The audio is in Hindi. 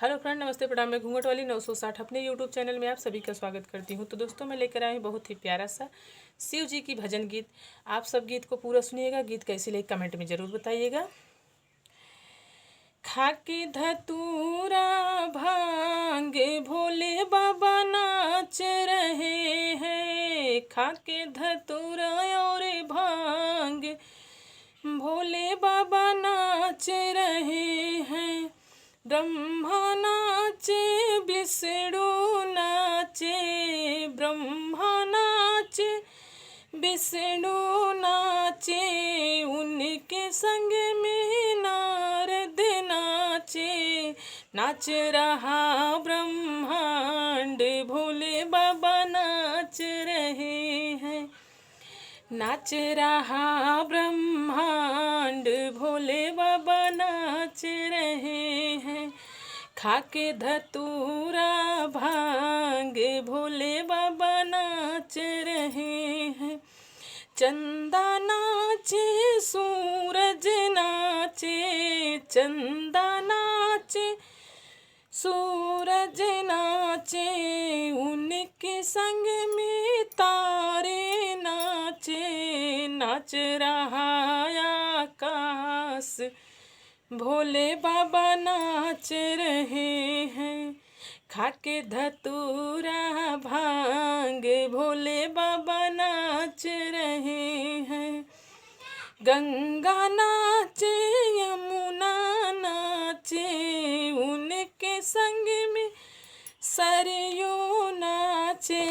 हेलो फ्रेंड, नमस्ते, प्रणाम। मैं घूंघट वाली 960 अपने यूट्यूब चैनल में आप सभी का स्वागत करती हूं। तो दोस्तों, मैं लेकर आई हूं बहुत ही प्यारा सा शिव जी की भजन गीत। आप सब गीत को पूरा सुनिएगा। गीत कैसी लगी कमेंट में ज़रूर बताइएगा। खाके धतूरा भांग भोले बाबा नाच रहे हैं। खाके धतूरा और भांग भोले बाबा नाच रहे हैं। ब्रह्मा नाचे, विष्णु नाचे, ब्रह्मा नाचे, विष्णु नाचे, उनके संग में नारद नाचे। नाच रहा ब्रह्मांड भोले बाबा नाच रहे हैं। नाच रहा ब्रह्मांड भोले बाबा नाच रहे हैं। खाके धतूरा भांग भोले बाबा नाच रहे हैं। चंदा नाचे, सूरज नाचे, चंदा नाचे, सूरज नाचे, उनके संग में तारे नाचे। नाच रहा आकाश भोले बाबा नाच रहे हैं। खाके धतूरा भांग भोले बाबा नाच रहे हैं। गंगा नाचे, यमुना नाचे, उनके संग में सरयू नाचे।